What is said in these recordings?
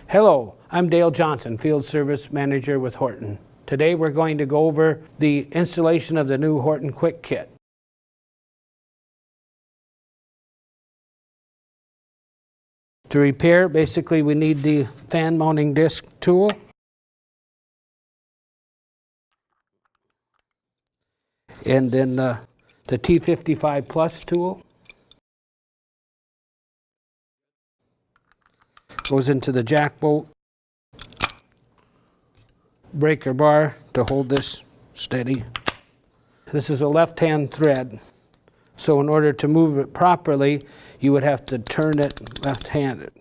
Hello, I'm Dale Johnson, Field Service Manager with Horton. Today we're going to go over the installation of the new Horton Quick Kit. To repair, basically we need the fan mounting disc tool. And then the T55 Plus tool. Goes into the jack bolt. Breaker bar to hold this steady. This is a left-hand thread, so in order to move it properly, you would have to turn it left-handed.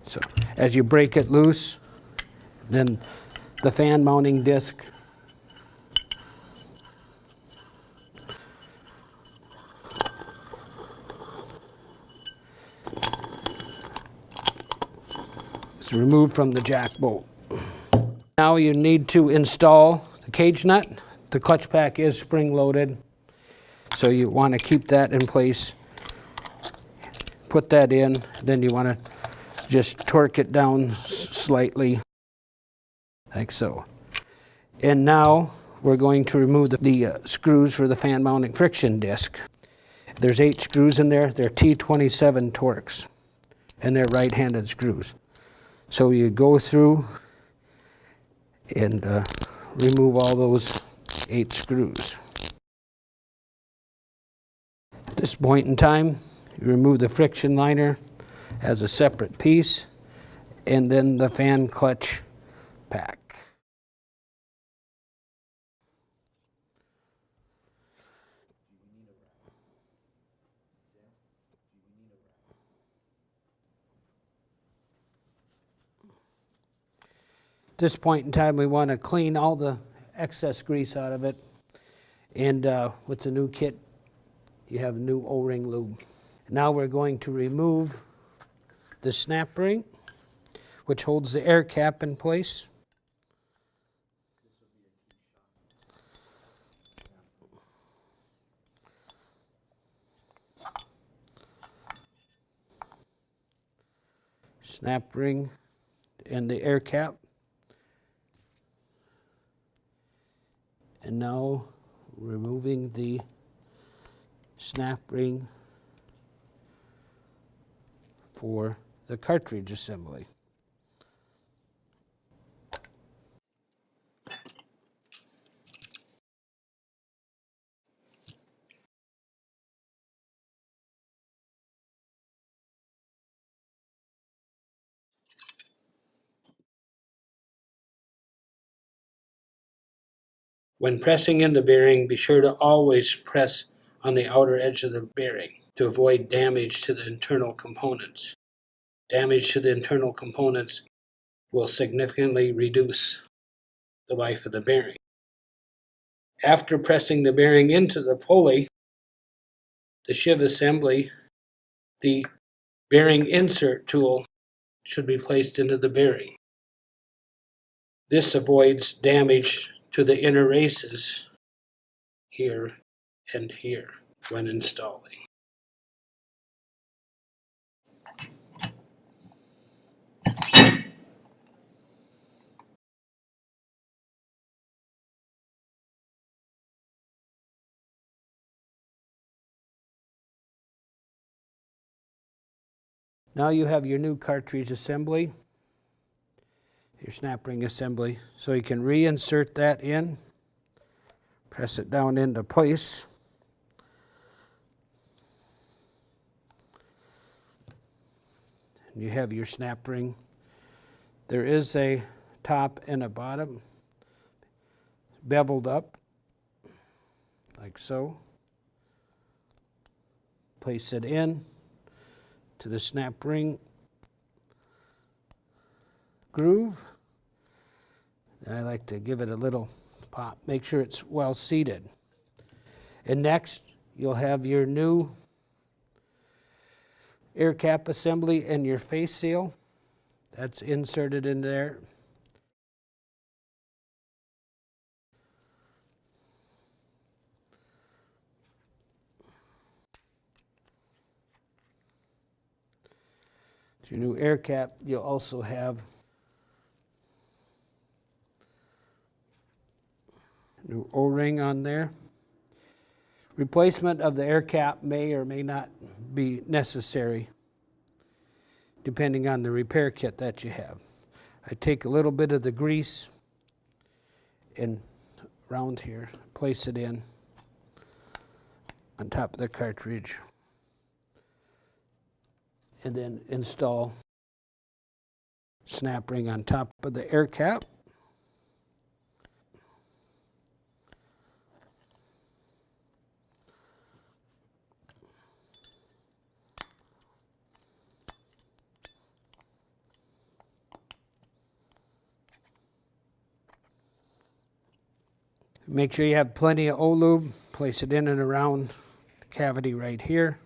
So as you break it loose, then the fan mounting disc is removed from the jack bolt. Now you need to install the cage nut. The clutch pack is spring-loaded, so you want to keep that in place. Put that in, then you want to just torque it down slightly, like so. And now we're going to remove the screws for the fan mounting friction disc. There's 8 screws in there. They're T27 Torx, and they're right-handed screws. So you go through and remove all those 8 screws. At this point in time, you remove the friction liner as a separate piece, and then the fan clutch pack. At this point in time, we want to clean all the excess grease out of it. And with the new kit, you have new O-ring lube. Now we're going to remove the snap ring, which holds the air cap in place. Snap ring and the air cap. And now removing the snap ring for the cartridge assembly. When pressing in the bearing, be sure to always press on the outer edge of the bearing to avoid damage to the internal components. Damage to the internal components will significantly reduce the life of the bearing. After pressing the bearing into the pulley, the sheave assembly, the bearing insert tool should be placed into the bearing. This avoids damage to the inner races here and here when installing. Now you have your new cartridge assembly, your snap ring assembly, so you can reinsert that in, press it down into place. And you have your snap ring. There is a top and a bottom, beveled up, like so. Place it in to the snap ring groove. And I like to give it a little pop, make sure it's well seated. And next, you'll have your new air cap assembly and your face seal. That's inserted in there. Your new air cap, you'll also have new O-ring on there. Replacement of the air cap may or may not be necessary depending on the repair kit that you have. I take a little bit of the grease and around here, place it in on top of the cartridge, and then install snap ring on top of the air cap. Make sure you have plenty of O-lube. Place it in and around the cavity right here.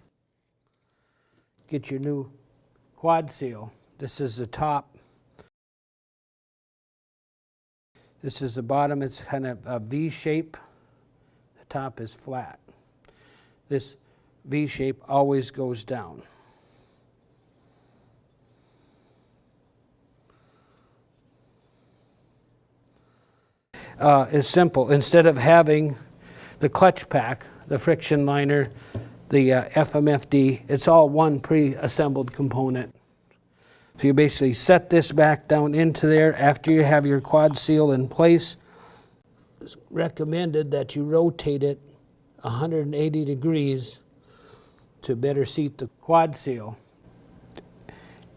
Get your new quad seal. This is the top. This is the bottom. It's kind of a V shape. The top is flat. This V shape always goes down. Is simple. Instead of having the clutch pack, the friction liner, the FMFD, it's all one pre-assembled component. So you basically set this back down into there after you have your quad seal in place. It's recommended that you rotate it 180 degrees to better seat the quad seal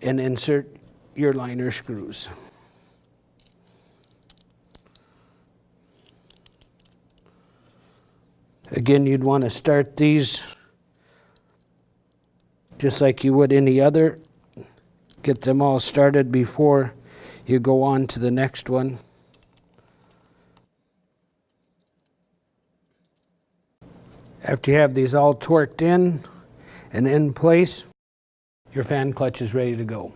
and insert your liner screws. Again, you'd want to start these just like you would any other. Get them all started before you go on to the next one. After you have these all torqued in and in place, your fan clutch is ready to go.